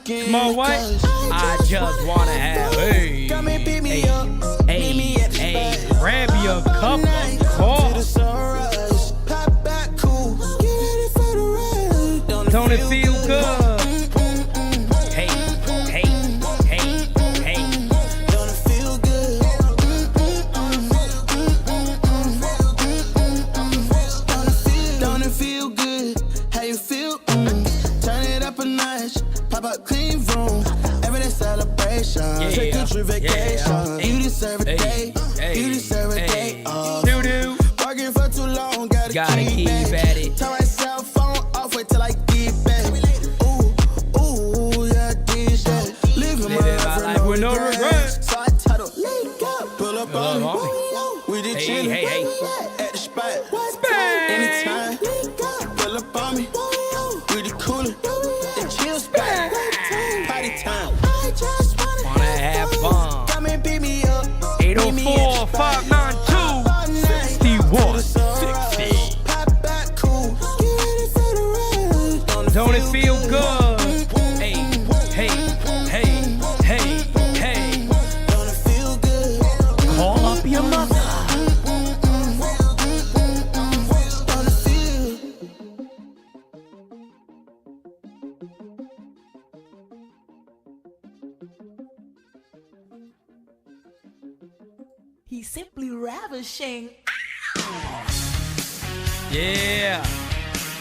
Come on, what? I just wanna have, hey, grab your cup of coffee. Don't it feel good? Hey. Don't it feel good? Don't it feel good? How you feel? Turn it up a notch. Pop up clean room, everyday celebration. Take a trip vacation. You deserve a day. You deserve a day. Doo-doo. Working for too long, gotta keep at it. Turn my cell phone off, wait till I get back. Ooh, yeah, this shit. Living my life with no regrets. So I title, pull up on me. We did chillin' at the spot. Anytime, pull up on me. We the coolin'. Wanna have fun. Come and beat me up. 804-592-6160. Don't it feel good? Hey. Don't it feel good? Call up your mother. Don't it feel? He's simply ravishing. Yeah.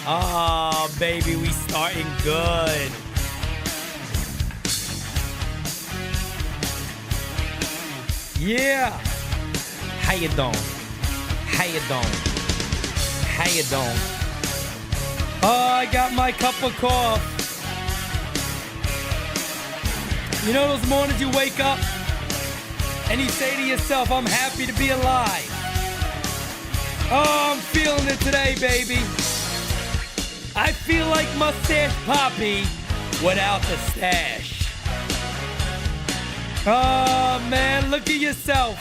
Oh, baby, we starting good. Yeah. How you doing? Oh, I got my cup of coffee. You know those mornings you wake up and you say to yourself, I'm happy to be alive. Oh, I'm feeling it today, baby. I feel like Mustache Poppy without the stash. Oh, man, look at yourself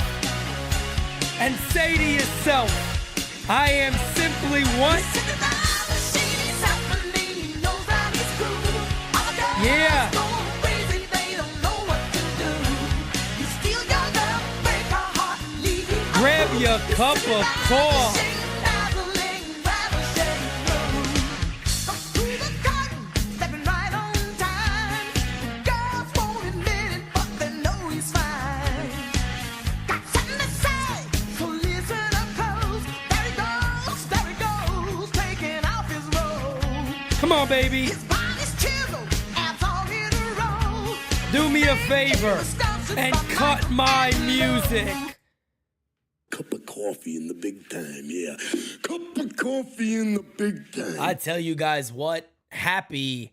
and say to yourself, I am simply what? Yeah. Grab your cup of coffee. Come on, baby. Do me a favor and cut my music. Cup of coffee in the big time, yeah. Cup of coffee in the big time. I tell you guys what, happy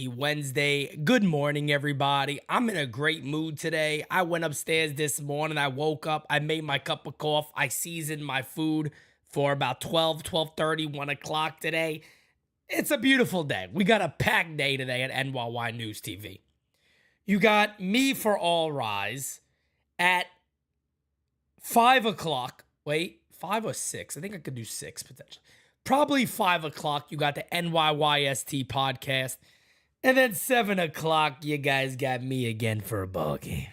Wednesday. Good morning, everybody. I'm in a great mood today. I went upstairs this morning. I woke up. I made my cup of coffee. I seasoned my food for about 12:30, 1 o'clock today. It's a beautiful day. We got a packed day today at NyynewsTV. You got Me for All Rise at 5 o'clock. Wait, 5 or 6? I think I could do 6 potentially. Probably 5 o'clock. You got the NyynewsTV podcast. And then 7 o'clock, you guys got me again for a ball game.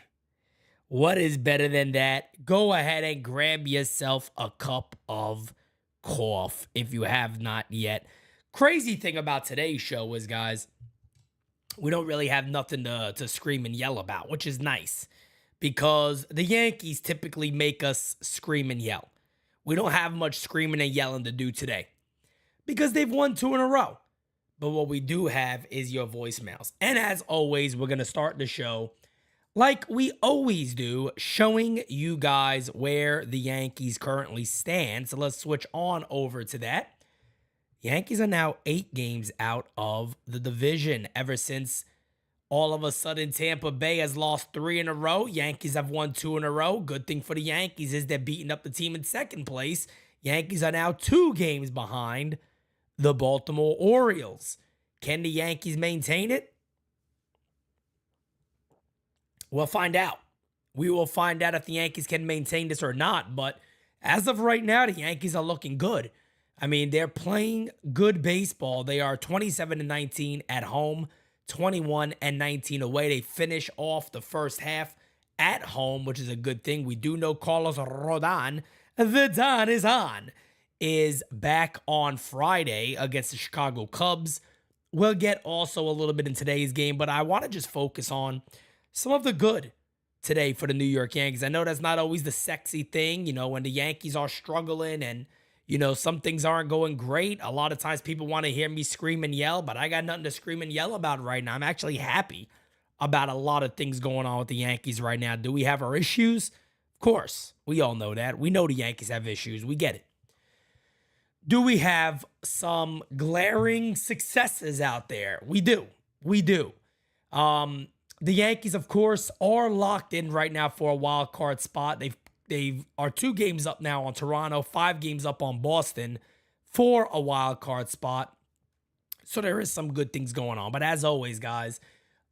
What is better than that? Go ahead and grab yourself a cup of coffee if you have not yet. Crazy thing about today's show is, guys, we don't really have nothing to scream and yell about, which is nice because the Yankees typically make us scream and yell. We don't have much screaming and yelling to do today because they've won 2 in a row. But what we do have is your voicemails. And as always, we're going to start the show like we always do, showing you guys where the Yankees currently stand. So let's switch on over to that. Yankees are now 8 games out of the division. Ever since all of a sudden Tampa Bay has lost 3 in a row, Yankees have won 2 in a row. Good thing for the Yankees is they're beating up the team in second place. Yankees are now 2 games behind the Baltimore Orioles. Can the Yankees maintain it? We'll find out. We will find out if the Yankees can maintain this or not. But as of right now, the Yankees are looking good. I mean, they're playing good baseball. They are 27-19 at home, 21-19 away. They finish off the first half at home, which is a good thing. We do know Carlos Rodon, the Don is on, is back on Friday against the Chicago Cubs. We'll get also a little bit in today's game, but I want to just focus on some of the good today for the New York Yankees. I know that's not always the sexy thing, when the Yankees are struggling and some things aren't going great. A lot of times people want to hear me scream and yell, but I got nothing to scream and yell about right now. I'm actually happy about a lot of things going on with the Yankees right now. Do we have our issues? Of course. We all know that. We know the Yankees have issues. We get it. Do we have some glaring successes out there? We do. We do. The Yankees, of course, are locked in right now for a wild card spot. They are 2 games up now on Toronto, 5 games up on Boston for a wild card spot. So there is some good things going on. But as always, guys,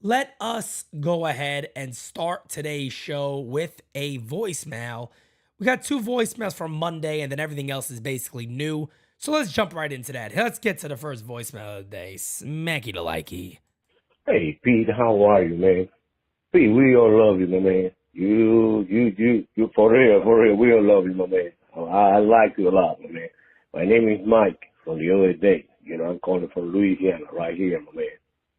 let us go ahead and start today's show with a voicemail. We got 2 voicemails from Monday, and then everything else is basically new. So let's jump right into that. Let's get to the first voicemail of the day. Smacky to likey. Hey, Pete, how are you, man? Pete, we all love you, my man. You, for real, we all love you, my man. I like you a lot, my man. My name is Mike from the other day. I'm calling from Louisiana right here, my man.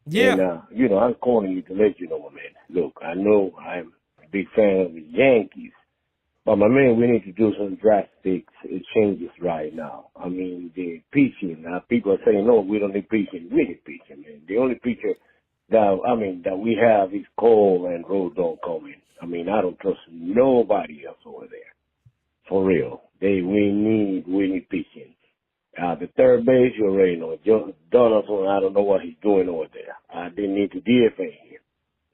Yeah. And, I'm calling you to let you know, my man. Look, I know I'm a big fan of the Yankees, but, my man, we need to do some drastic changes right now. I mean, the pitching. People are saying, no, we don't need pitching. We need pitching, man. The only pitcher that we have is Cole and Rodon coming. I mean, I don't trust nobody else over there. For real. We need pitching. The third base, you already know. Donaldson, I don't know what he's doing over there. They need to DFA him.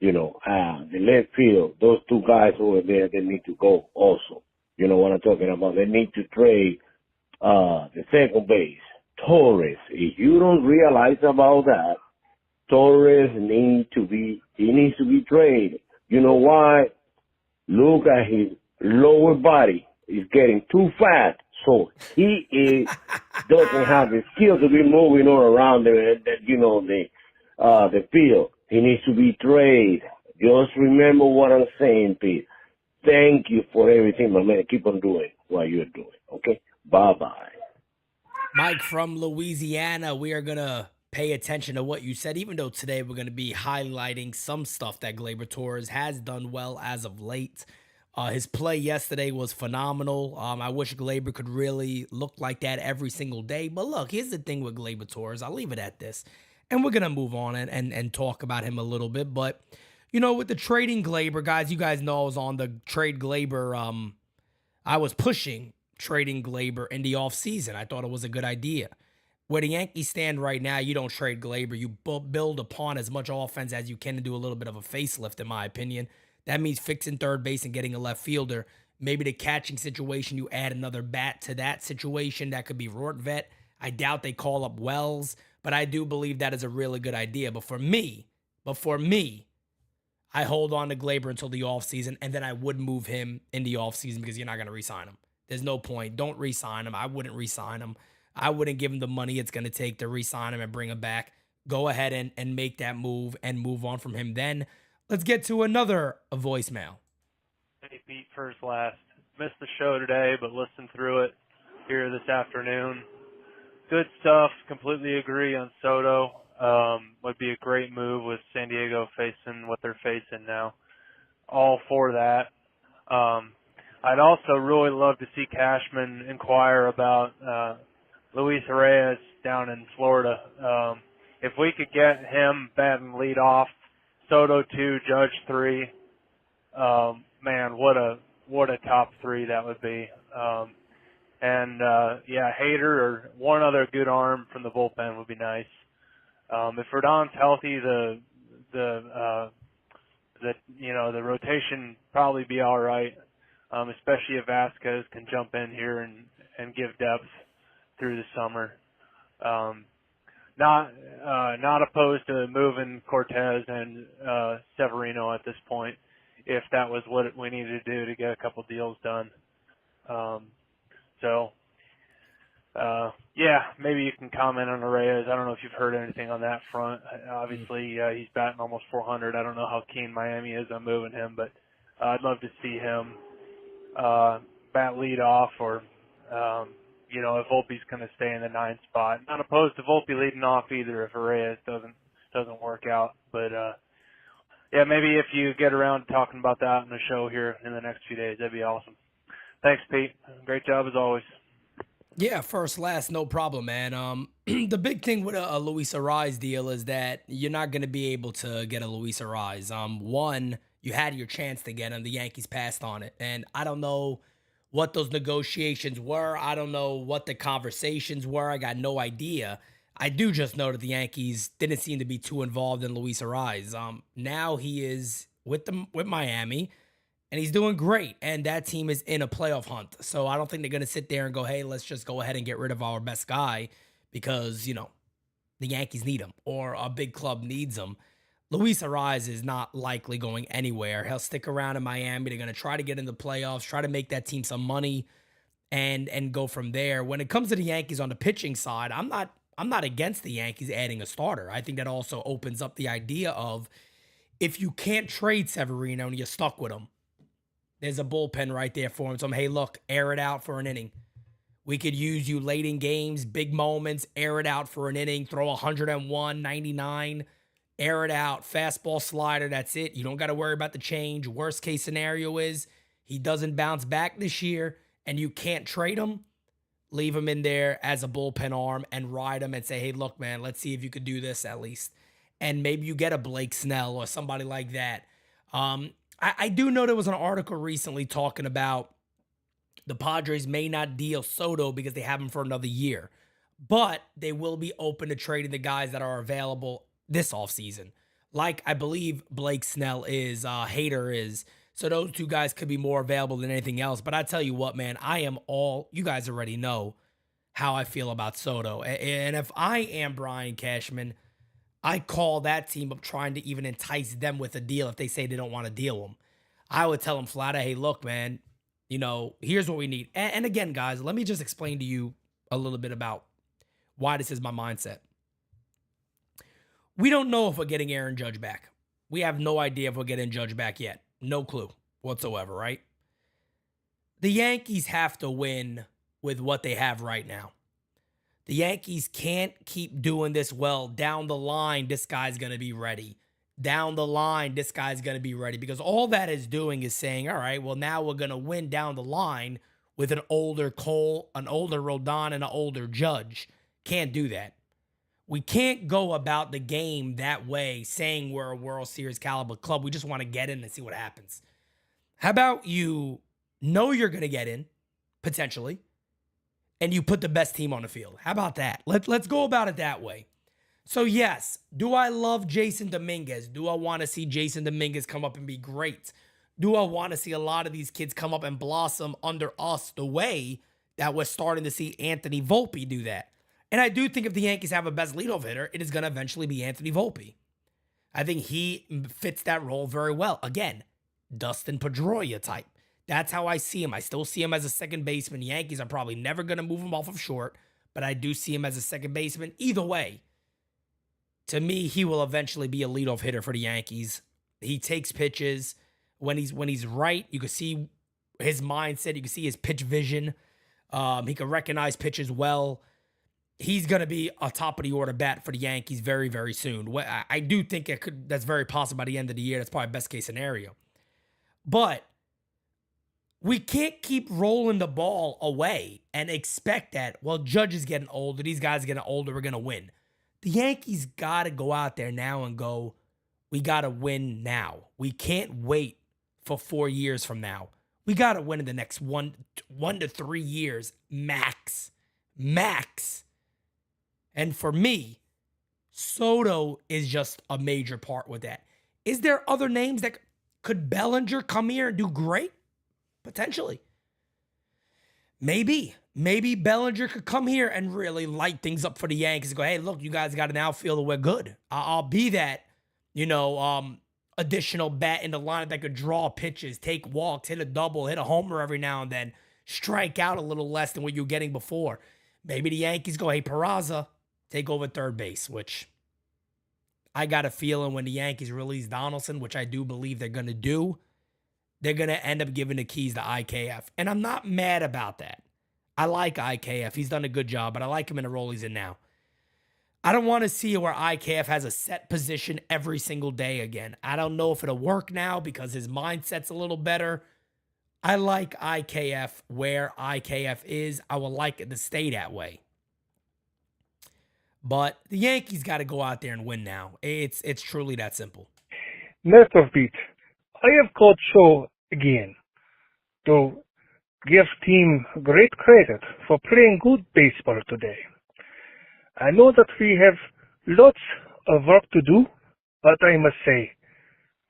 The left field, those 2 guys over there, they need to go also. You know what I'm talking about? They need to trade the second base, Torres. If you don't realize about that, Torres needs to be traded. You know why? Look at his lower body. He's getting too fat. So he doesn't have the skill to be moving all around the field. He needs to be traded. Just remember what I'm saying, Pete. Thank you for everything, my man. Keep on doing what you're doing. Okay? Bye-bye. Mike from Louisiana, we are going to pay attention to what you said, even though today we're going to be highlighting some stuff that Gleyber Torres has done well as of late. His play yesterday was phenomenal. I wish Gleyber could really look like that every single day. But look, here's the thing with Gleyber Torres. I'll leave it at this. And we're going to move on and talk about him a little bit. But, with the trading Gleyber, guys, you guys know I was on the trade Gleyber. I was pushing trading Gleyber in the offseason. I thought it was a good idea. Where the Yankees stand right now, you don't trade Gleyber. You build upon as much offense as you can and do a little bit of a facelift, in my opinion. That means fixing third base and getting a left fielder. Maybe the catching situation, you add another bat to that situation. That could be Rortvet. I doubt they call up Wells, but I do believe that is a really good idea. But for me, I hold on to Gleyber until the offseason, and then I would move him in the offseason because you're not going to re-sign him. There's no point. Don't re-sign him. I wouldn't re-sign him. I wouldn't give him the money it's going to take to re-sign him and bring him back. Go ahead and make that move and move on from him then. Let's get to another voicemail. Pete, first last. Missed the show today, but listened through it here this afternoon. Good stuff. Completely agree on Soto. Would be a great move with San Diego facing what they're facing now. All for that. I'd also really love to see Cashman inquire about Luis Reyes down in Florida. If we could get him batting lead off, Soto 2, Judge 3, man, what a top 3 that would be. Hader or one other good arm from the bullpen would be nice. If Rodon's healthy, the rotation probably be all right, especially if Vasquez can jump in here and give depth through the summer. Not opposed to moving Cortez and Severino at this point, if that was what we needed to do to get a couple deals done. Maybe you can comment on Reyes. I don't know if you've heard anything on that front. Obviously, he's batting almost 400. I don't know how keen Miami is on moving him, but I'd love to see him bat lead off, or if Volpe's going to stay in the 9th spot. Not opposed to Volpe leading off either if Reyes doesn't work out. But maybe if you get around to talking about that on the show here in the next few days, that'd be awesome. Thanks, Pete. Great job as always. Yeah, first, last, no problem, man. The big thing with a Luis Arraez deal is that you're not going to be able to get a Luis Arraez. One, you had your chance to get him. The Yankees passed on it. And I don't know what those negotiations were. I don't know what the conversations were. I got no idea. I do just know that the Yankees didn't seem to be too involved in Luis Arraez. Now he is with Miami, and he's doing great, and that team is in a playoff hunt. So I don't think they're going to sit there and go, hey, let's just go ahead and get rid of our best guy because, the Yankees need him or a big club needs him. Luis Arraez is not likely going anywhere. He'll stick around in Miami. They're going to try to get in the playoffs, try to make that team some money, and go from there. When it comes to the Yankees on the pitching side, I'm not against the Yankees adding a starter. I think that also opens up the idea of if you can't trade Severino and you're stuck with him, there's a bullpen right there for him. So, hey, look, air it out for an inning. We could use you late in games, big moments, air it out for an inning, throw 101, 99, air it out, fastball slider, that's it. You don't got to worry about the change. Worst case scenario is he doesn't bounce back this year and you can't trade him. Leave him in there as a bullpen arm and ride him and say, hey, look, man, let's see if you could do this at least. And maybe you get a Blake Snell or somebody like that. I do know there was an article recently talking about the Padres may not deal Soto because they have him for another year, but they will be open to trading the guys that are available this offseason. Like I believe Blake Snell is, Hader is. So those two guys could be more available than anything else. But I tell you what, man, you guys already know how I feel about Soto. And if I am Brian Cashman, I call that team up trying to even entice them with a deal if they say they don't want to deal them. I would tell them flat out, hey, look, man, here's what we need. And again, guys, let me just explain to you a little bit about why this is my mindset. We don't know if we're getting Aaron Judge back. We have no idea if we're getting Judge back yet. No clue whatsoever, right? The Yankees have to win with what they have right now. The Yankees can't keep doing this well. Down the line, this guy's going to be ready. Down the line, this guy's going to be ready. Because all that is doing is saying, all right, well, now we're going to win down the line with an older Cole, an older Rodon, and an older Judge. Can't do that. We can't go about the game that way, saying we're a World Series caliber club. We just want to get in and see what happens. How about you know you're going to get in, potentially, and you put the best team on the field? How about that? Let's go about it that way. So, yes, do I love Jason Dominguez? Do I want to see Jason Dominguez come up and be great? Do I want to see a lot of these kids come up and blossom under us the way that we're starting to see Anthony Volpe do that? And I do think if the Yankees have a best leadoff hitter, it is going to eventually be Anthony Volpe. I think he fits that role very well. Again, Dustin Pedroia type. That's how I see him. I still see him as a second baseman. Yankees are probably never going to move him off of short, but I do see him as a second baseman. Either way, to me, he will eventually be a leadoff hitter for the Yankees. He takes pitches. When he's right, you can see his mindset. You can see his pitch vision. He can recognize pitches well. He's going to be a top of the order bat for the Yankees very, very soon. I do think that's very possible by the end of the year. That's probably best case scenario. But we can't keep rolling the ball away and expect that, well, Judge is getting older. These guys are getting older. We're going to win. The Yankees got to go out there now and go, we got to win now. We can't wait for 4 years from now. We got to win in the next one to 3 years, max. And for me, Soto is just a major part with that. Is there other names that could Bellinger come here and do great? Potentially. Maybe Bellinger could come here and really light things up for the Yankees and go, hey, look, you guys got an outfielder. We're good. I'll be that, additional bat in the lineup that could draw pitches, take walks, hit a double, hit a homer every now and then, strike out a little less than what you were getting before. Maybe the Yankees go, hey, Peraza, take over third base, which I got a feeling when the Yankees release Donaldson, which I do believe they're going to do, they're going to end up giving the keys to IKF. And I'm not mad about that. I like IKF. He's done a good job, but I like him in the role he's in now. I don't want to see where IKF has a set position every single day again. I don't know if it'll work now because his mindset's a little better. I like IKF where IKF is. I would like it to stay that way. But the Yankees got to go out there and win now. It's truly that simple. Mr. Pete, I have called show again to give team great credit for playing good baseball today. I know that we have lots of work to do, but I must say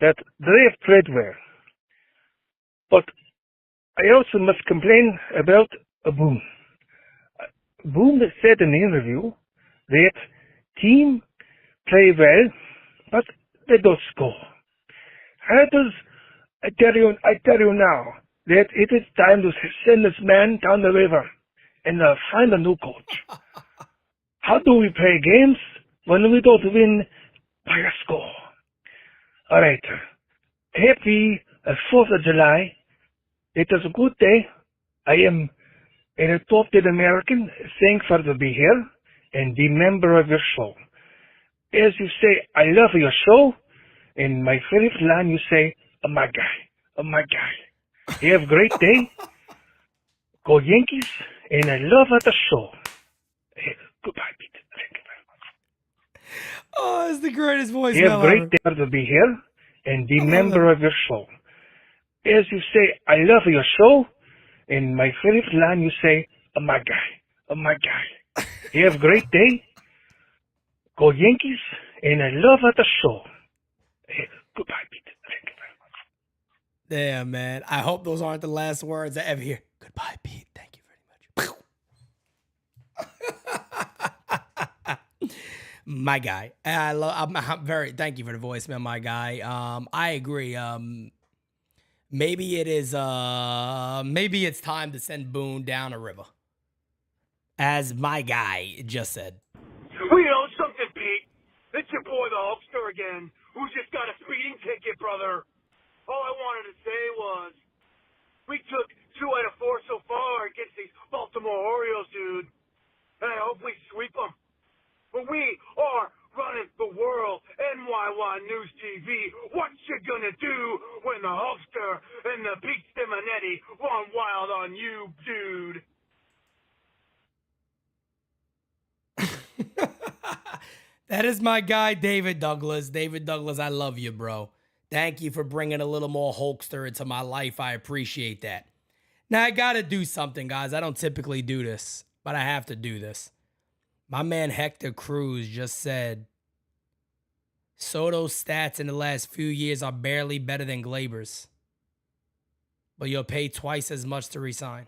that they have played well. But I also must complain about Boone. Boone said in the interview that team play well, but they don't score. I tell you now that it is time to send this man down the river and find a new coach. How do we play games when we don't win by a score? All right. Happy 4th of July. It is a good day. I am an adopted American, thankful to be here and be member of your show. As you say, I love your show. In my favorite line, you say, oh my guy. You have a great day. Go Yankees, and I love the show. Goodbye, Pete. Thank you very much. Oh, it's the greatest voice. You have a great day to be here and be member of your show. As you say, I love your show. In my favorite line, you say, oh my guy. You have a great day. Go Yankees, and I love the show. Goodbye, Pete. Thank you very much. Damn, man. I hope those aren't the last words I ever hear. Goodbye, Pete. Thank you very much. My guy. I'm very thank you for the voicemail, my guy. I agree. Maybe it's time to send Boone down a river. As my guy just said. Well, you know something, Pete? It's your boy, the Hulkster again, who just got a speeding ticket, brother. All I wanted to say was, we took 2 out of 4 so far against these Baltimore Orioles, dude. And I hope we sweep them. But we are running the world. NyynewsTV. What you gonna do when the Hulkster and the Pete Simonetti run wild on you, dude? That is my guy, David Douglas. David Douglas, I love you, bro. Thank you for bringing a little more Hulkster into my life. I appreciate that. Now, I got to do something, guys. I don't typically do this, but I have to do this. My man Hector Cruz just said, Soto's stats in the last few years are barely better than Gleyber's, but you'll pay twice as much to resign.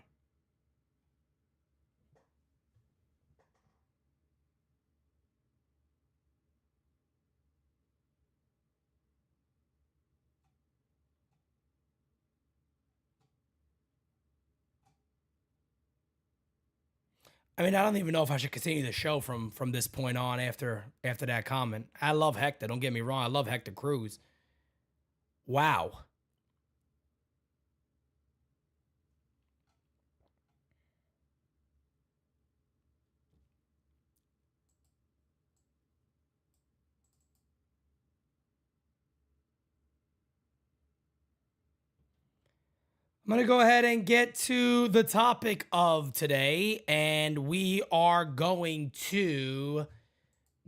I mean, I don't even know if I should continue the show from this point on after that comment. I love Hector. Don't get me wrong. I love Hector Cruz. Wow. I'm going to go ahead and get to the topic of today, and we are going to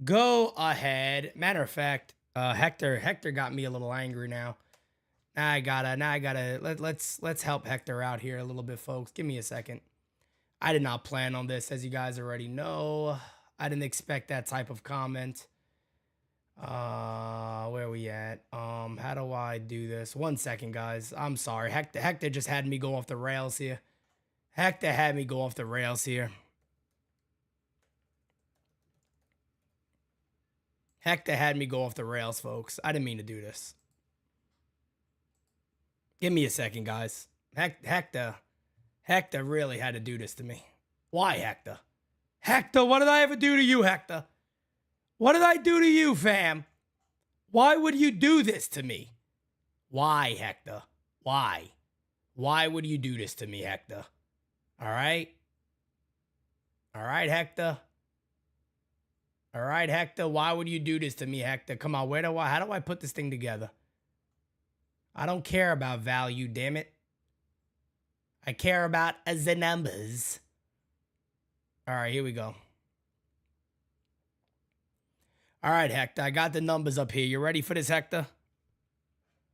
go ahead. Matter of fact, Hector got me a little angry now. Let's help Hector out here a little bit, folks. Give me a second. I did not plan on this, as you guys already know. I didn't expect that type of comment. Where are we at? How do I do this? 1 second, guys. I'm sorry. Hector just had me go off the rails here. Hector had me go off the rails here. Hector had me go off the rails, folks. I didn't mean to do this. Give me a second, guys. Hector really had to do this to me. Why, Hector? Hector, what did I ever do to you, Hector? What did I do to you, fam? Why would you do this to me? Why, Hector? Why? Why would you do this to me, Hector? All right? All right, Hector? All right, Hector? Why would you do this to me, Hector? Come on, how do I put this thing together? I don't care about value, damn it. I care about the numbers. All right, here we go. All right, Hector, I got the numbers up here. You ready for this, Hector?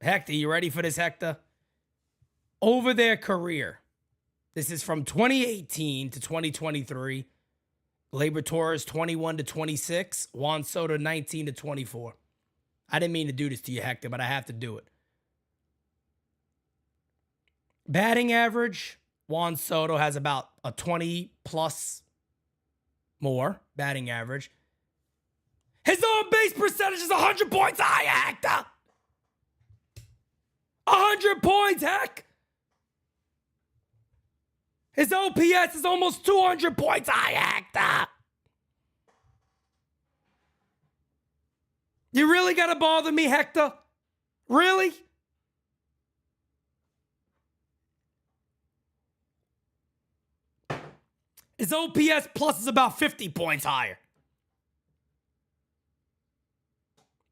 Hector, you ready for this, Hector? Over their career, this is from 2018 to 2023. Gleyber Torres, 21 to 26. Juan Soto, 19 to 24. I didn't mean to do this to you, Hector, but I have to do it. Batting average, Juan Soto has about a 20-plus more batting average. His on-base percentage is 100 points higher, Hector. 100 points, heck. His OPS is almost 200 points higher, Hector. You really got to bother me, Hector? Really? His OPS plus is about 50 points higher.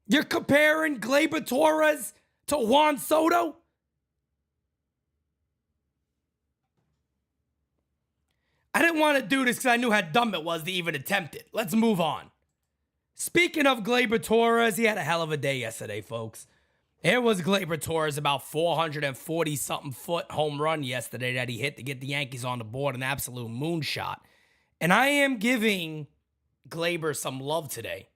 You're comparing Gleyber Torres to Juan Soto? I didn't want to do this because I knew how dumb it was to even attempt it. Let's move on. Speaking of Gleyber Torres, he had a hell of a day yesterday, folks. Here was Gleyber Torres, about 440-something foot home run yesterday that he hit to get the Yankees on the board, an absolute moonshot. And I am giving Gleyber some love today.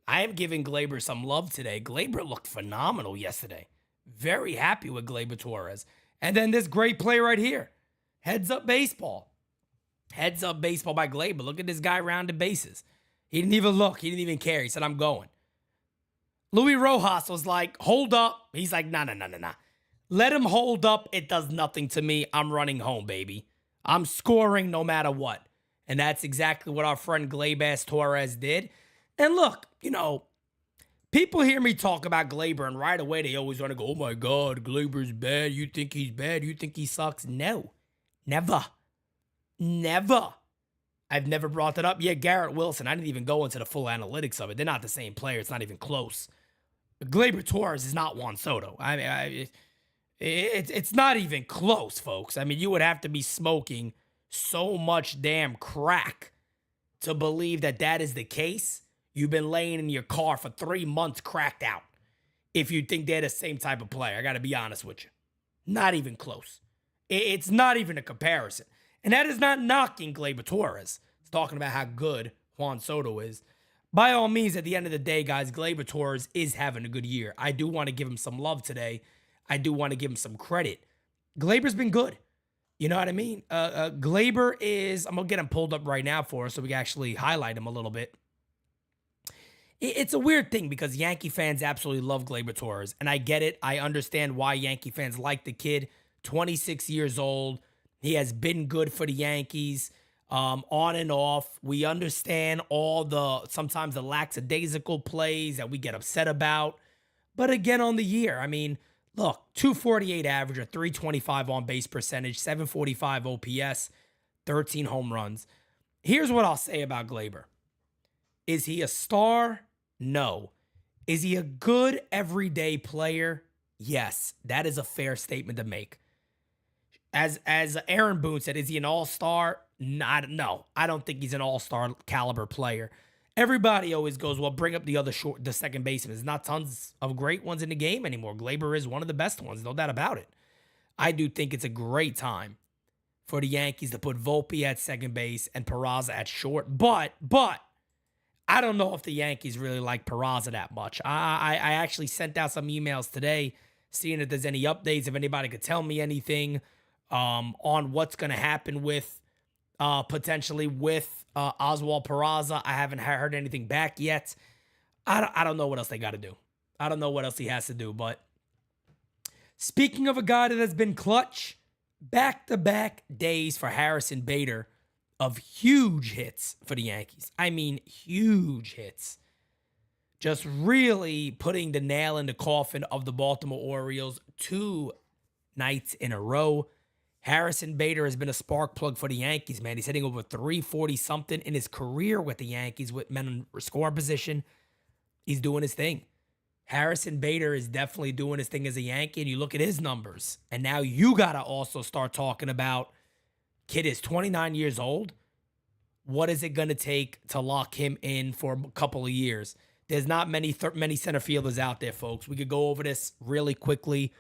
Gleyber looked phenomenal yesterday. Very happy with Gleyber Torres. And then this great play right here. Heads up baseball. Heads up baseball by Gleyber. Look at this guy rounded bases. He didn't even look. He didn't even care. He said, I'm going. Luis Rojas was like, hold up. He's like, nah. Let him hold up. It does nothing to me. I'm running home, baby. I'm scoring no matter what. And that's exactly what our friend Gleyber Torres did. And look, people hear me talk about Gleyber, and right away they always want to go, oh my God, Gleyber's bad. You think he's bad? You think he sucks? No. Never. I've never brought that up. Yeah, Garrett Wilson. I didn't even go into the full analytics of it. They're not the same player. It's not even close. Gleyber Torres is not Juan Soto. It's not even close, folks. I mean, you would have to be smoking so much damn crack to believe that is the case. You've been laying in your car for 3 months cracked out. If you think they're the same type of player, I got to be honest with you. Not even close. It's not even a comparison. And that is not knocking Gleyber Torres. It's talking about how good Juan Soto is. By all means, at the end of the day, guys, Gleyber Torres is having a good year. I do want to give him some love today. I do want to give him some credit. Gleyber's been good. You know what I mean? Gleyber is, I'm going to get him pulled up right now for us so we can actually highlight him a little bit. It's a weird thing because Yankee fans absolutely love Gleyber Torres, and I get it. I understand why Yankee fans like the kid. 26 years old. He has been good for the Yankees, on and off. We understand sometimes the lackadaisical plays that we get upset about. But again, on the year, I mean, look, 248 average, a 325 on base percentage, 745 OPS, 13 home runs. Here's what I'll say about Gleyber. Is he a star? No. Is he a good everyday player? Yes, that is a fair statement to make. As Aaron Boone said, is he an all-star? No, I don't think he's an all-star caliber player. Everybody always goes, well, bring up the second baseman. There's not tons of great ones in the game anymore. Gleyber is one of the best ones, no doubt about it. I do think it's a great time for the Yankees to put Volpe at second base and Peraza at short. But I don't know if the Yankees really like Peraza that much. I actually sent out some emails today seeing if there's any updates, if anybody could tell me anything on what's going to happen with potentially with Oswald Peraza. I haven't heard anything back yet. I don't know what else they got to do. I don't know what else he has to do. But speaking of a guy that has been clutch, back-to-back days for Harrison Bader of huge hits for the Yankees. I mean, huge hits. Just really putting the nail in the coffin of the Baltimore Orioles 2 nights in a row. Harrison Bader has been a spark plug for the Yankees, man. He's hitting over 340-something in his career with the Yankees with men in scoring position. He's doing his thing. Harrison Bader is definitely doing his thing as a Yankee, and you look at his numbers. And now you got to also start talking about, kid is 29 years old. What is it going to take to lock him in for a couple of years? There's not many center fielders out there, folks. We could go over this really quickly.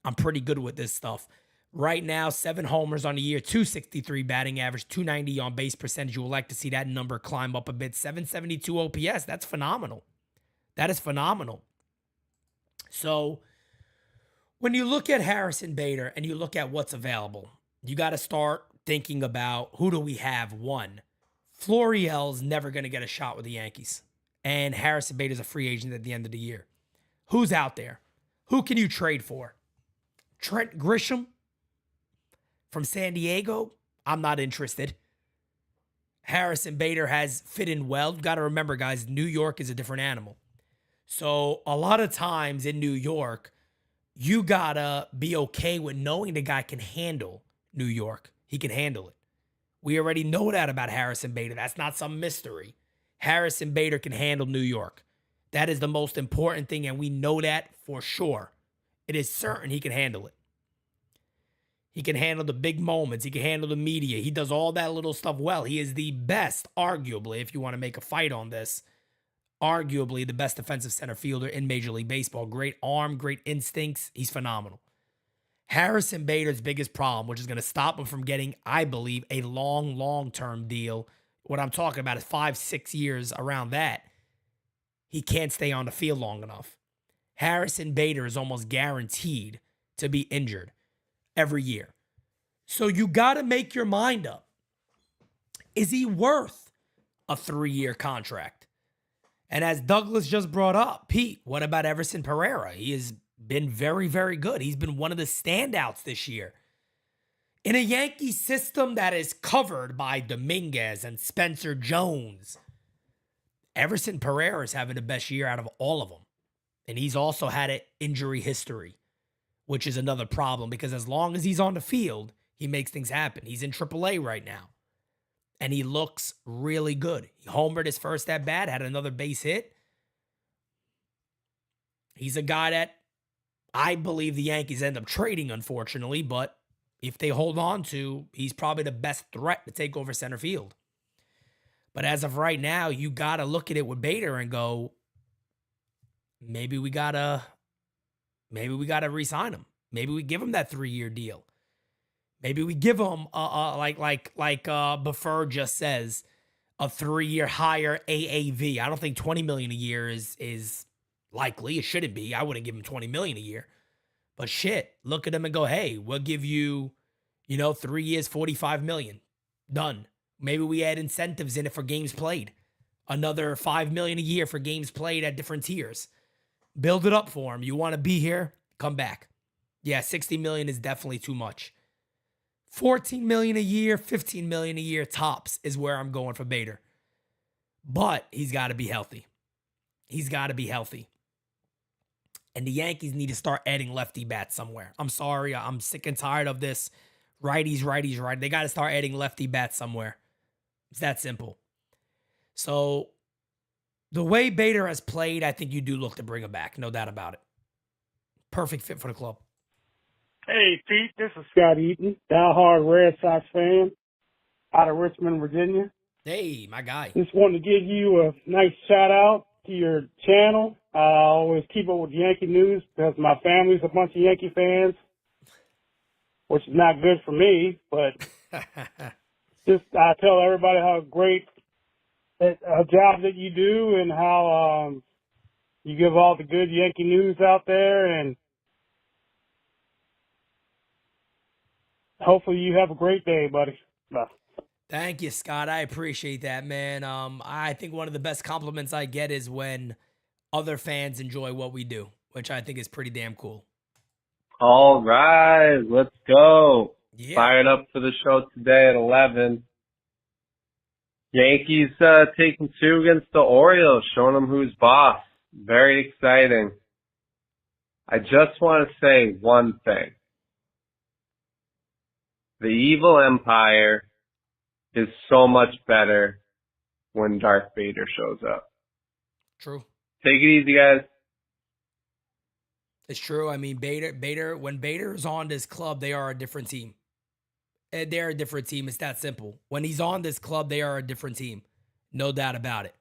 I'm pretty good with this stuff. Right now, 7 homers on the year, 263 batting average, 290 on base percentage. You would like to see that number climb up a bit. 772 OPS. That's phenomenal. That is phenomenal. So when you look at Harrison Bader and you look at what's available, you got to start thinking about, who do we have? One, Florial's never going to get a shot with the Yankees. And Harrison Bader's a free agent at the end of the year. Who's out there? Who can you trade for? Trent Grisham from San Diego? I'm not interested. Harrison Bader has fit in well. You've got to remember, guys, New York is a different animal. So a lot of times in New York, you got to be okay with knowing the guy can handle New York. He can handle it. We already know that about Harrison Bader. That's not some mystery. Harrison Bader can handle New York. That is the most important thing, and we know that for sure. It is certain he can handle it. He can handle the big moments. He can handle the media. He does all that little stuff well. He is the best, arguably, if you want to make a fight on this, arguably the best defensive center fielder in Major League Baseball. Great arm, great instincts. He's phenomenal. Harrison Bader's biggest problem, which is going to stop him from getting, I believe, a long-term deal. What I'm talking about is 5-6 years around that. He can't stay on the field long enough. Harrison Bader is almost guaranteed to be injured every year. So you got to make your mind up. Is he worth a 3-year contract? And as Douglas just brought up, Pete, what about Everson Pereira? He has been very, very good. He's been one of the standouts this year. In a Yankee system that is covered by Dominguez and Spencer Jones, Everson Pereira is having the best year out of all of them. And he's also had an injury history, which is another problem because as long as he's on the field, he makes things happen. He's in AAA right now. And he looks really good. He homered his first at bat, had another base hit. He's a guy that I believe the Yankees end up trading, unfortunately, but if they hold on to, he's probably the best threat to take over center field. But as of right now, you got to look at it with Bader and go, maybe we got to re-sign him. Maybe we give him that 3-year deal. Maybe we give him, like Buffer just says, a 3-year higher AAV. I don't think $20 million a year is likely. It shouldn't be. I wouldn't give him $20 million a year. But shit, look at him and go, hey, we'll give you, 3 years, $45 million. Done. Maybe we add incentives in it for games played. Another $5 million a year for games played at different tiers. Build it up for him. You want to be here? Come back. Yeah, $60 million is definitely too much. $14 million a year, $15 million a year tops is where I'm going for Bader. But he's got to be healthy. He's got to be healthy. And the Yankees need to start adding lefty bats somewhere. I'm sorry. I'm sick and tired of this. Righties. They got to start adding lefty bats somewhere. It's that simple. So the way Bader has played, I think you do look to bring him back. No doubt about it. Perfect fit for the club. Hey, Pete, this is Scott Eaton, diehard Red Sox fan out of Richmond, Virginia. Hey, my guy. Just wanted to give you a nice shout-out to your channel. I always keep up with Yankee news because my family's a bunch of Yankee fans, which is not good for me, but just I tell everybody how great a job that you do and how you give all the good Yankee news out there, and hopefully you have a great day, buddy. Bye. Thank you, Scott. I appreciate that, man. I think one of the best compliments I get is when other fans enjoy what we do, which I think is pretty damn cool. All right, let's go. Yeah. Fired up for the show today at 11. Yankees taking 2 against the Orioles, showing them who's boss. Very exciting. I just want to say one thing. The evil empire is so much better when Darth Vader shows up. True. Take it easy, guys. It's true. I mean, Bader, when Bader is on this club, they are a different team. They're a different team. It's that simple. When he's on this club, they are a different team. No doubt about it.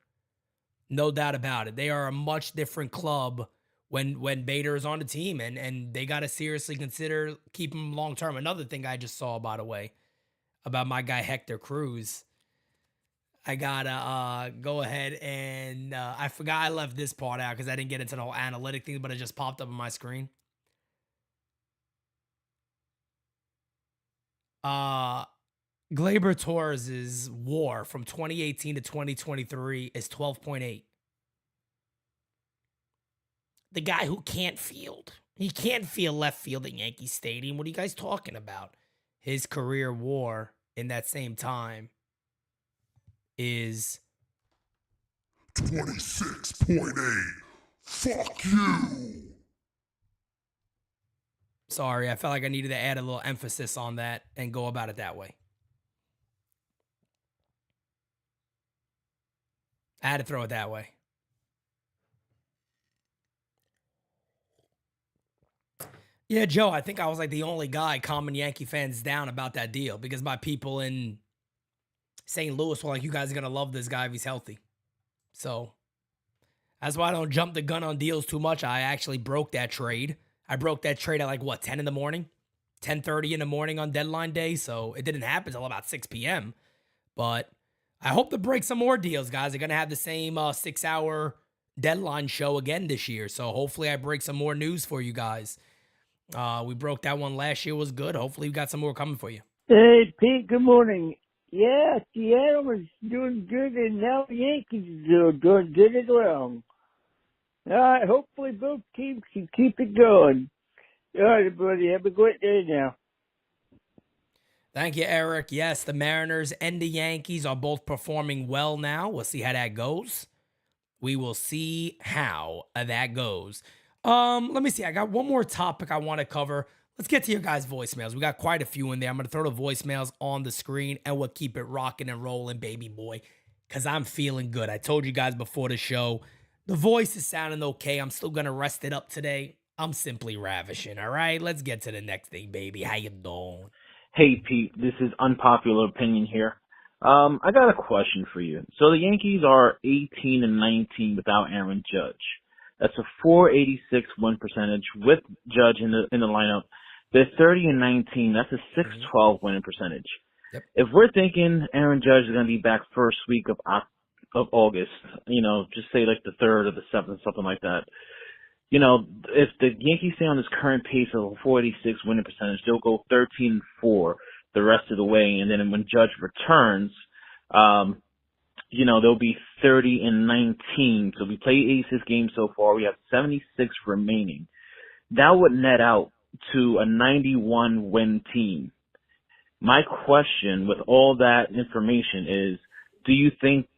No doubt about it. They are a much different club when Bader is on the team, and they got to seriously consider keeping him long term. Another thing I just saw, by the way, about my guy Hector Cruz. I gotta go ahead and I forgot I left this part out because I didn't get into the whole analytic thing, but it just popped up on my screen. Gleyber Torres' WAR from 2018 to 2023 is 12.8. The guy who can't field. He can't field left field at Yankee Stadium. What are you guys talking about? His career WAR in that same time is 26.8. Fuck you. Sorry, I felt like I needed to add a little emphasis on that and go about it that way. I had to throw it that way. Yeah, Joe, I think I was like the only guy calming Yankee fans down about that deal because my people in St. Louis were like, you guys are going to love this guy if he's healthy. So that's why I don't jump the gun on deals too much. I actually broke that trade. I broke that trade at 10 in the morning, 10:30 in the morning on deadline day. So it didn't happen until about 6 p.m. But I hope to break some more deals, guys. They're going to have the same 6-hour deadline show again this year. So hopefully I break some more news for you guys. We broke that one last year. It was good. Hopefully we got some more coming for you. Hey, Pete, good morning. Yeah, Seattle was doing good, and now the Yankees are doing good as well. All right, hopefully both teams can keep it going. All right, everybody, have a great day now. Thank you, Eric. Yes, the Mariners and the Yankees are both performing well now. We'll see how that goes. We will see how that goes. Let me see. I got one more topic I want to cover. Let's get to your guys' voicemails. We got quite a few in there. I'm going to throw the voicemails on the screen, and we'll keep it rocking and rolling, baby boy, because I'm feeling good. I told you guys before the show, the voice is sounding okay. I'm still going to rest it up today. I'm simply ravishing, all right? Let's get to the next thing, baby. How you doing? Hey, Pete, this is unpopular opinion here. I got a question for you. So the Yankees are 18-19 without Aaron Judge. That's a 486 win percentage with Judge in the lineup. They're 30-19. That's a 612 winning percentage. Yep. If we're thinking Aaron Judge is going to be back first week of August, just say like the 3rd or the 7th, something like that. If the Yankees stay on this current pace of a 486 winning percentage, they'll go 13-4 the rest of the way. And then when Judge returns, they'll be 30-19. So we played 86 games so far. We have 76 remaining. That would net out to a 91 win team. My question with all that information is, do you think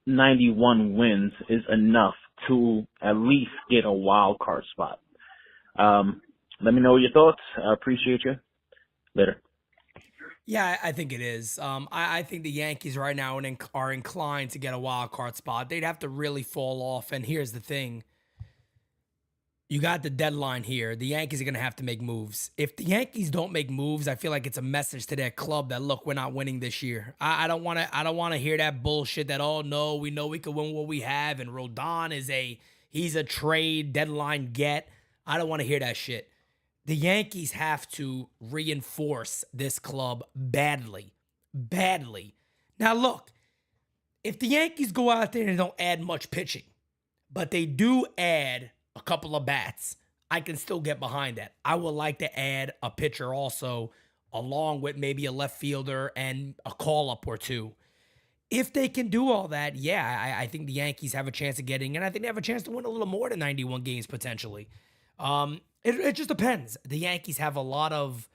91 wins is enough to at least get a wild card spot? Let me know your thoughts. I appreciate you. Later. Yeah, I think it is. I think the Yankees right now are inclined to get a wild card spot. They'd have to really fall off. And here's the thing. You got the deadline here. The Yankees are going to have to make moves. If the Yankees don't make moves, I feel like it's a message to their club that, look, we're not winning this year. I don't want to hear that bullshit that, oh no, we know we can win what we have and Rodon he's a trade deadline get. I don't want to hear that shit. The Yankees have to reinforce this club badly. Badly. Now look, if the Yankees go out there and don't add much pitching, but they do add a couple of bats, I can still get behind that. I would like to add a pitcher also, along with maybe a left fielder and a call-up or two. If they can do all that, yeah, I think the Yankees have a chance of getting, and I think they have a chance to win a little more than 91 games potentially. It just depends. The Yankees have a lot of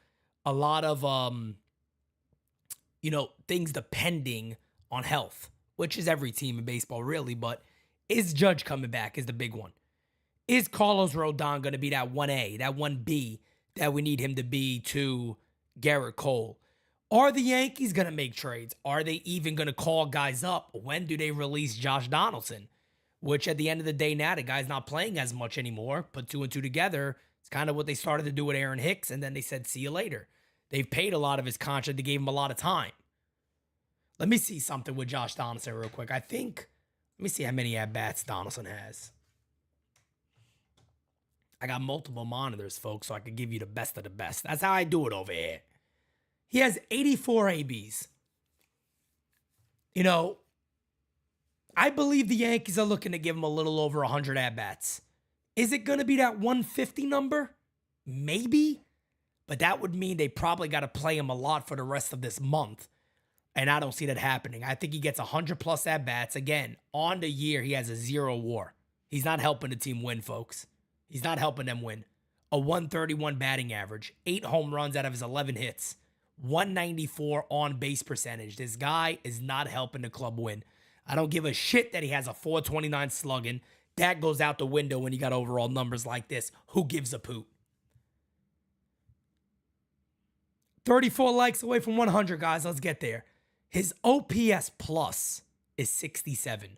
things depending on health, which is every team in baseball really, but is Judge coming back is the big one. Is Carlos Rodon going to be that 1A, that 1B that we need him to be to Garrett Cole? Are the Yankees going to make trades? Are they even going to call guys up? When do they release Josh Donaldson? Which at the end of the day now, the guy's not playing as much anymore. Put 2 and 2 together. It's kind of what they started to do with Aaron Hicks, and then they said, see you later. They've paid a lot of his contract. They gave him a lot of time. Let me see something with Josh Donaldson real quick. Let me see how many at-bats Donaldson has. I got multiple monitors, folks, so I can give you the best of the best. That's how I do it over here. He has 84 ABs. I believe the Yankees are looking to give him a little over 100 at-bats. Is it going to be that 150 number? Maybe. But that would mean they probably got to play him a lot for the rest of this month. And I don't see that happening. I think he gets 100-plus at-bats. Again, on the year, he has a 0 WAR. He's not helping the team win, folks. He's not helping them win. A 131 batting average, 8 home runs out of his 11 hits, 194 on-base percentage. This guy is not helping the club win. I don't give a shit that he has a 429 slugging. That goes out the window when you got overall numbers like this. Who gives a poop? 34 likes away from 100, guys. Let's get there. His OPS plus is 67.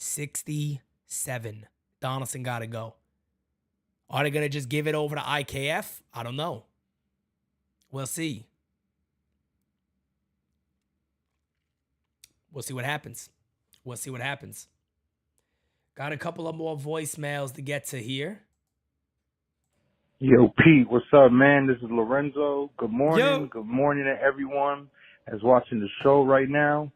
67. Donaldson got to go. Are they going to just give it over to IKF? I don't know. We'll see. We'll see what happens. Got a couple of more voicemails to get to here. Yo, Pete, what's up, man? This is Lorenzo. Good morning. Yo. Good morning to everyone that's watching the show right now.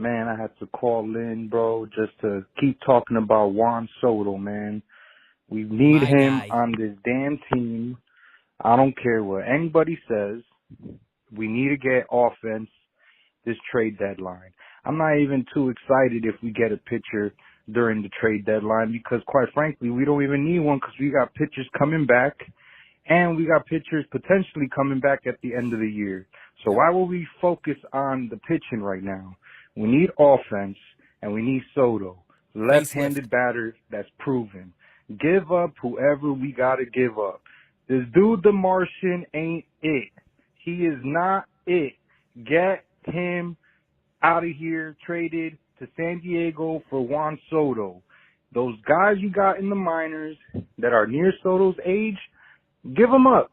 Man, I had to call in, bro, just to keep talking about Juan Soto, man. We need him on this damn team. I don't care what anybody says. We need to get offense this trade deadline. I'm not even too excited if we get a pitcher during the trade deadline because, quite frankly, we don't even need one because we got pitchers coming back and we got pitchers potentially coming back at the end of the year. So why will we focus on the pitching right now? We need offense, and we need Soto, left-handed batter that's proven. Give up whoever we got to give up. This dude, the Martian, ain't it. He is not it. Get him out of here, traded to San Diego for Juan Soto. Those guys you got in the minors that are near Soto's age, give them up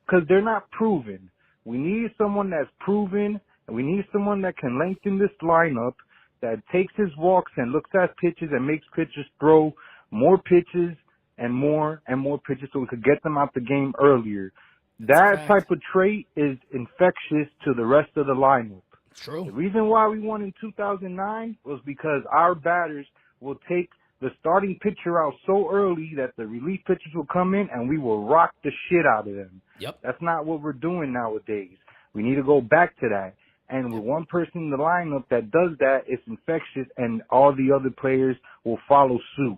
because they're not proven. We need someone that's proven. And we need someone that can lengthen this lineup, that takes his walks and looks at pitches and makes pitchers throw more pitches and more pitches so we could get them out the game earlier. That type of trait is infectious to the rest of the lineup. True. The reason why we won in 2009 was because our batters will take the starting pitcher out so early that the relief pitchers will come in and we will rock the shit out of them. Yep. That's not what we're doing nowadays. We need to go back to that. And with one person in the lineup that does that, it's infectious, and all the other players will follow suit.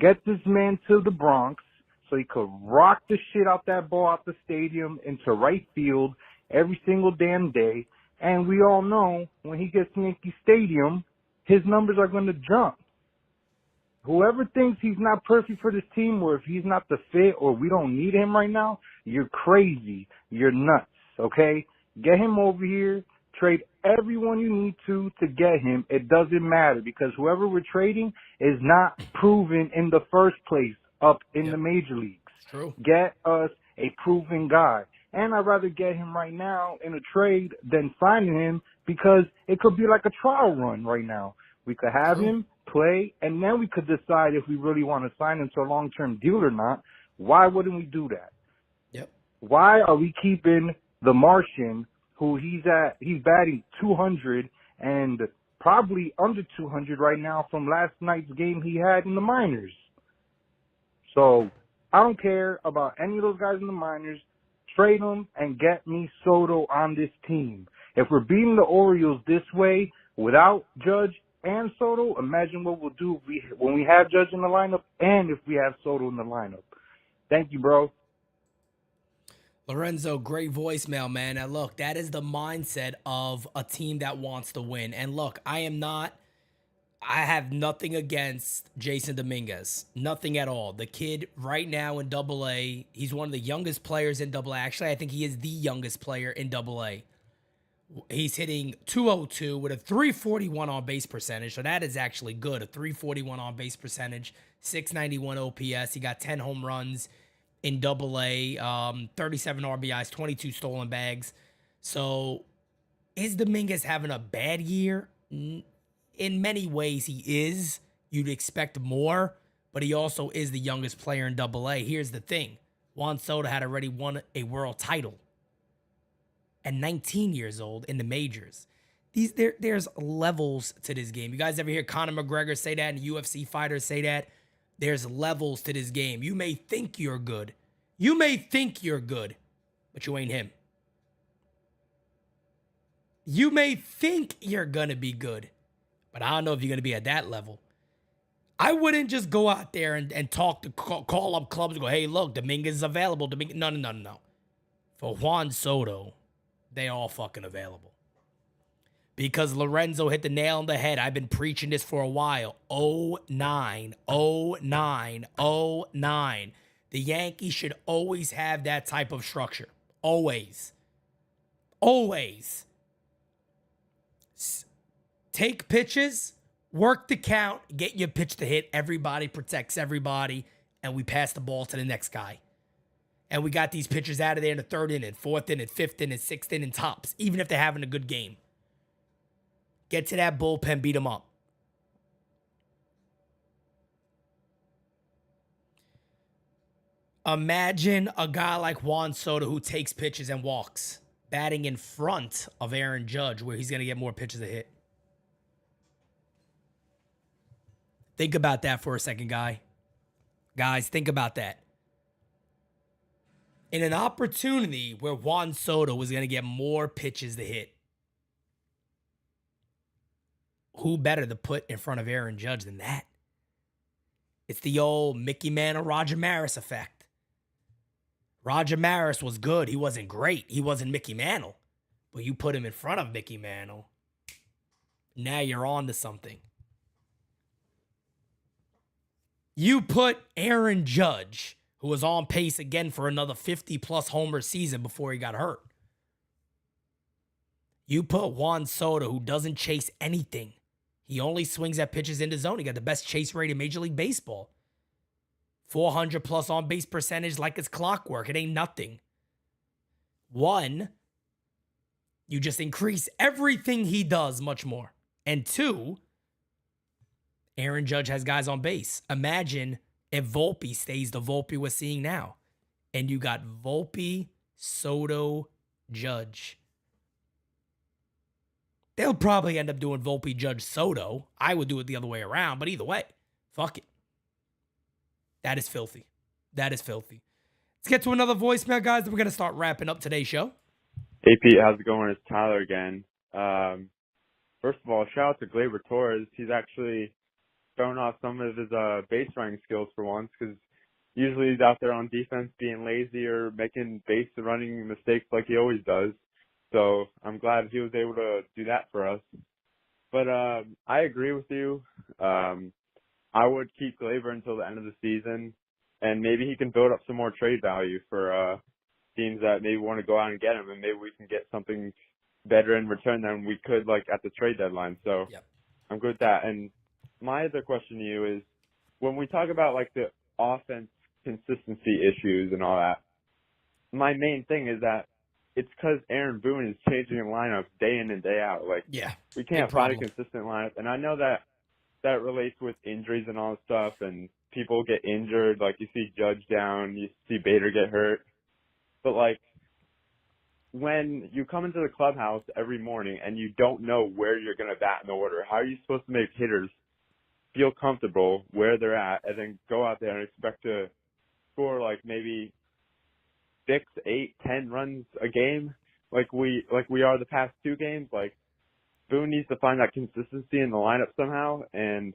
Get this man to the Bronx so he could rock the shit out that ball out the stadium into right field every single damn day. And we all know when he gets to Yankee Stadium, his numbers are going to jump. Whoever thinks he's not perfect for this team or if he's not the fit or we don't need him right now, you're crazy. You're nuts, okay? Get him over here. Trade everyone you need to get him. It doesn't matter because whoever we're trading is not proven in the first place up in the major leagues. True. Get us a proven guy. And I'd rather get him right now in a trade than signing him because it could be like a trial run right now. We could have him play, and then we could decide if we really want to sign him to a long-term deal or not. Why wouldn't we do that? Yep. Why are we keeping the Martian, who he's batting 200 and probably under 200 right now from last night's game he had in the minors? So I don't care about any of those guys in the minors. Trade them and get me Soto on this team. If we're beating the Orioles this way without Judge and Soto, imagine what we'll do when we have Judge in the lineup and if we have Soto in the lineup. Thank you, bro. Lorenzo, great voicemail, man. And look, that is the mindset of a team that wants to win. And look, I have nothing against Jason Dominguez. Nothing at all. The kid right now in AA, he's one of the youngest players in AA. Actually, I think he is the youngest player in AA. He's hitting .202 with a .341 on-base percentage, so that is actually good. A .341 on-base percentage, .691 OPS. He got 10 home runs in AA, 37 RBIs, 22 stolen bags. So is Dominguez having a bad year? In many ways, he is. You'd expect more, but he also is the youngest player in AA. Here's the thing. Juan Soto had already won a world title at 19 years old in the majors. There's levels to this game. You guys ever hear Conor McGregor say that and UFC fighters say that? There's levels to this game. You may think you're good. You may think you're good, but you ain't him. You may think you're going to be good, but I don't know if you're going to be at that level. I wouldn't just go out there and talk to call up clubs and go, hey, look, Dominguez is available. No. For Juan Soto, they all fucking available. Because Lorenzo hit the nail on the head. I've been preaching this for a while. 09. The Yankees should always have that type of structure. Always. Take pitches, work the count, get your pitch to hit. Everybody protects everybody, and we pass the ball to the next guy. And we got these pitchers out of there in the third inning, fourth inning, fifth inning, sixth inning tops, even if they're having a good game. Get to that bullpen, beat them up. Imagine a guy like Juan Soto who takes pitches and walks, batting in front of Aaron Judge, where he's going to get more pitches to hit. Think about that for a second, guys. Think about that. In an opportunity where Juan Soto was going to get more pitches to hit, who better to put in front of Aaron Judge than that? It's the old Mickey Mantle, Roger Maris effect. Roger Maris was good. He wasn't great. He wasn't Mickey Mantle. But you put him in front of Mickey Mantle, now you're on to something. You put Aaron Judge, who was on pace again for another 50-plus homer season before he got hurt. You put Juan Soto, who doesn't chase anything. He only swings at pitches in the zone. He got the best chase rate in Major League Baseball. 400-plus on-base percentage like it's clockwork. It ain't nothing. One, you just increase everything he does much more. And two, Aaron Judge has guys on base. Imagine if Volpe stays the Volpe we're seeing now. And you got Volpe, Soto, Judge. They'll probably end up doing Volpe, Judge, Soto. I would do it the other way around, but either way, fuck it. That is filthy. Let's get to another voicemail, guys. We're going to start wrapping up today's show. Hey, Pete. How's it going? It's Tyler again. First of all, shout out to Gleyber Torres. He's actually showing off some of his base running skills for once, because usually he's out there on defense being lazy or making base running mistakes like he always does. So I'm glad he was able to do that for us. But I agree with you. I would keep Gleyber until the end of the season, and maybe he can build up some more trade value for teams that maybe want to go out and get him, and maybe we can get something better in return than we could like at the trade deadline. So I'm good with that. And my other question to you is, when we talk about like the offense consistency issues and all that, my main thing is that it's because Aaron Boone is changing lineups day in and day out. Like, we can't find a consistent lineup. And I know that relates with injuries and all this stuff, and people get injured. Like, you see Judge down, you see Bader get hurt. But, like, when you come into the clubhouse every morning and you don't know where you're going to bat in the order, how are you supposed to make hitters feel comfortable where they're at and then go out there and expect to score, like, maybe 6, 8, 10 runs a game like we are the past 2 games? Like, Boone needs to find that consistency in the lineup somehow. And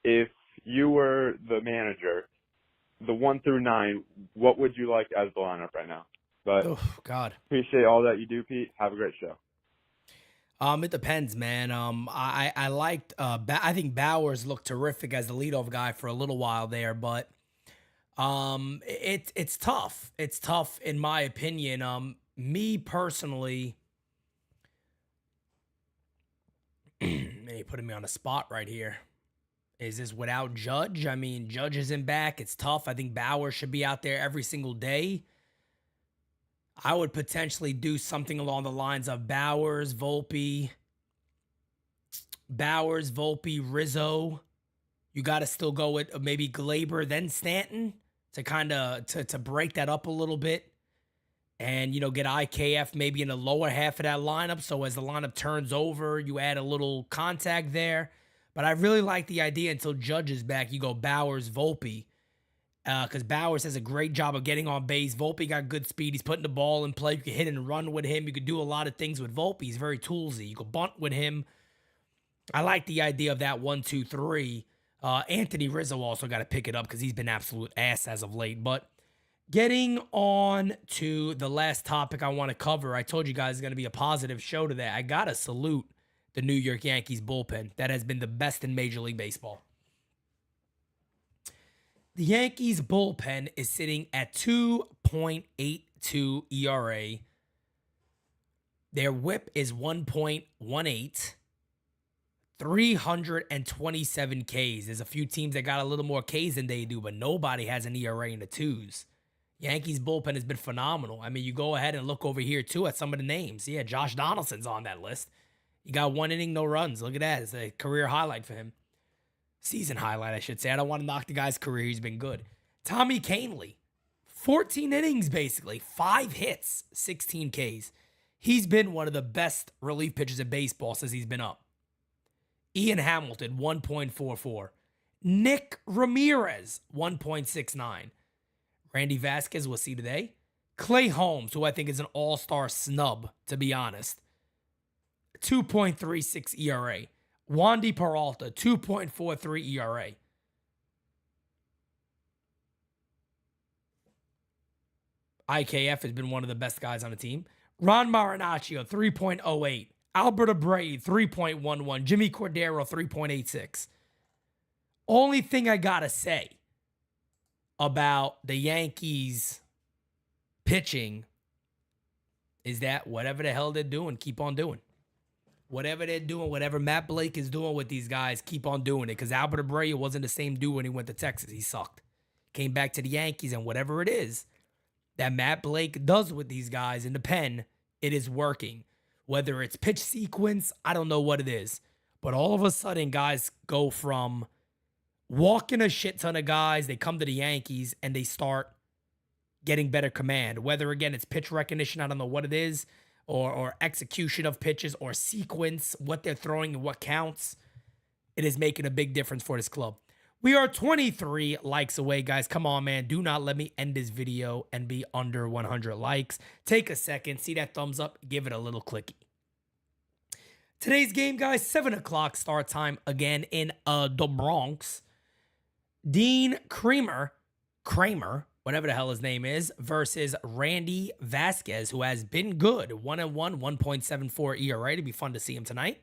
if you were the manager, the 1 through 9, what would you like as the lineup right now? But God, appreciate all that you do, Pete. Have a great show. It depends, man. I liked. I think Bowers looked terrific as the leadoff guy for a little while there, but it's tough. It's tough in my opinion. Me personally, you're putting me on the spot right here. Is this without Judge? I mean, Judge isn't back. It's tough. I think Bowers should be out there every single day. I would potentially do something along the lines of Bowers, Volpe, Rizzo. You got to still go with maybe Gleyber, then Stanton to kind of to break that up a little bit. And, get IKF maybe in the lower half of that lineup. So as the lineup turns over, you add a little contact there. But I really like the idea until Judge is back. You go Bowers, Volpe. Because Bowers has a great job of getting on base. Volpe got good speed. He's putting the ball in play. You can hit and run with him. You could do a lot of things with Volpe. He's very toolsy. You can bunt with him. I like the idea of that 1, 2, 3. Anthony Rizzo also got to pick it up because he's been absolute ass as of late. But getting on to the last topic I want to cover, I told you guys it's going to be a positive show today. I got to salute the New York Yankees bullpen. That has been the best in Major League Baseball. The Yankees bullpen is sitting at 2.82 ERA. Their whip is 1.18. 327 Ks. There's a few teams that got a little more Ks than they do, but nobody has an ERA in the 2s. Yankees bullpen has been phenomenal. I mean, you go ahead and look over here, too, at some of the names. Yeah, Josh Donaldson's on that list. He got 1 inning, no runs. Look at that. It's a career highlight for him. Season highlight, I should say. I don't want to knock the guy's career. He's been good. Tommy Kahnle, 14 innings, basically. 5 hits, 16 Ks. He's been one of the best relief pitchers in baseball since he's been up. Ian Hamilton, 1.44. Nick Ramirez, 1.69. Randy Vasquez, we'll see today. Clay Holmes, who I think is an all-star snub, to be honest. 2.36 ERA. Wandy Peralta, 2.43 ERA. IKF has been one of the best guys on the team. Ron Marinaccio, 3.08. Albert Abreu, 3.11. Jimmy Cordero, 3.86. Only thing I got to say about the Yankees pitching is that whatever the hell they're doing, keep on doing. Whatever they're doing, whatever Matt Blake is doing with these guys, keep on doing it. Because Albert Abreu wasn't the same dude when he went to Texas. He sucked. Came back to the Yankees, and whatever it is that Matt Blake does with these guys in the pen, it is working. Whether it's pitch sequence, I don't know what it is. But all of a sudden, guys go from walking a shit ton of guys, they come to the Yankees, and they start getting better command. Whether, again, it's pitch recognition, I don't know what it is, or execution of pitches, or sequence, what they're throwing and what counts. It is making a big difference for this club. We are 23 likes away, guys. Come on, man. Do not let me end this video and be under 100 likes. Take a second. See that thumbs up? Give it a little clicky. Today's game, guys, 7 o'clock start time again in the Bronx. Dean Kramer, whatever the hell his name is, versus Randy Vasquez, who has been good. 1-1, 1.74 ERA. To be fun to see him tonight.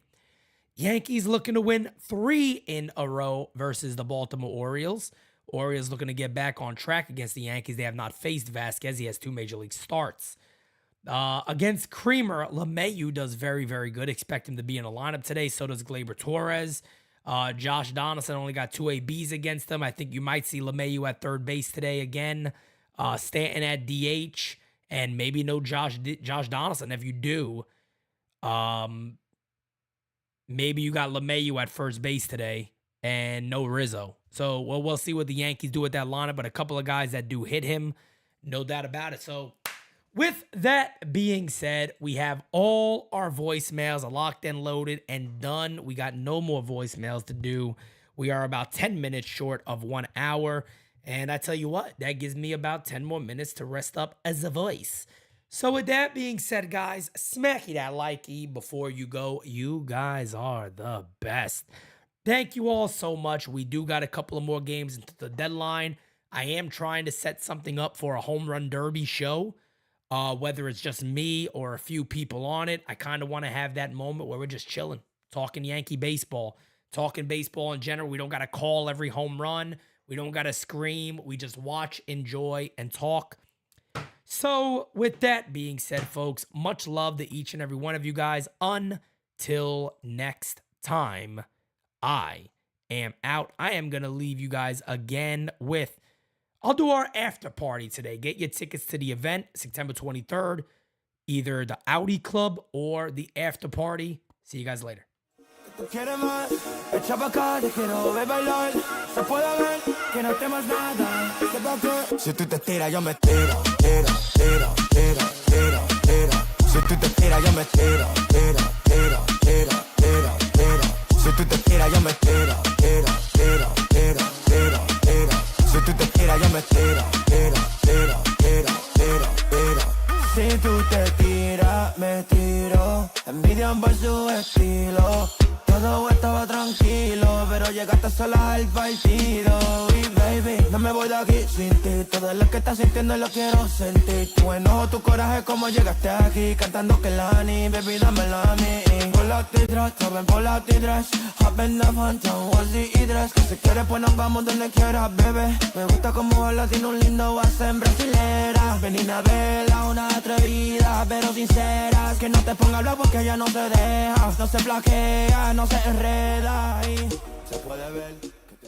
Yankees looking to win 3 in a row versus the Baltimore Orioles. Orioles looking to get back on track against the Yankees. They have not faced Vasquez. He has 2 major league starts. Against Creamer, LeMahieu does very, very good. Expect him to be in the lineup today. So does Gleyber Torres. Josh Donaldson only got 2 ABs against them. I think you might see LeMahieu at third base today again. Stanton at DH. And maybe no Josh Donaldson. If you do, maybe you got LeMahieu at first base today and no Rizzo. So we'll see what the Yankees do with that lineup. But a couple of guys that do hit him, no doubt about it. So with that being said, we have all our voicemails locked and loaded and done. We got no more voicemails to do. We are about 10 minutes short of 1 hour. And I tell you what, that gives me about 10 more minutes to rest up as a voice. So with that being said, guys, smacky that likey before you go. You guys are the best. Thank you all so much. We do got a couple of more games into the deadline. I am trying to set something up for a home run derby show. Whether it's just me or a few people on it, I kind of want to have that moment where we're just chilling, talking Yankee baseball, talking baseball in general. We don't got to call every home run. We don't got to scream. We just watch, enjoy, and talk. So with that being said, folks, much love to each and every one of you guys. Until next time, I am out. I am going to leave you guys again with, I'll do our after party today. Get your tickets to the event, September 23rd, either the Audi Club or the after party. See you guys later. Tú quieres más, echa pa' acá, te quiero ver bailar. Se puede ver que no temas nada. ¿Qué pa' qué? Si tú te tiras, yo me tiro, tiro, tiro, tiro, tiro, tiro. Si tú te tiras, yo me tiro, tiro, tiro, tiro, tiro, tiro. Si tú te tiras, yo me tiro, tiro, tiro, tiro, tiro, tiro. Si tú te tiras, yo me tiro, tiro, tiro, tiro, tiro, tiro. Si tú te tiras, me tiro. Envidian por su estilo. Todo estaba tranquilo, pero llegaste sola al partido. Y baby, no me voy de aquí sin ti. Todo lo que estás sintiendo lo quiero sentir. Tu enojo, tu coraje, como llegaste aquí. Cantando que Lani, baby, dámela a mí. Pull out the dress, joven, pull out the dress. Hop in the phantom, what's the dress? Que si quieres, pues nos vamos donde quieras, bebé. Me gusta como hablas, tiene un lindo base en brasilera. Ven y navega, una atrevida, pero sincera. Que no te ponga a hablar porque ella no se deja. No se plaquea, no se enreda y se puede ver.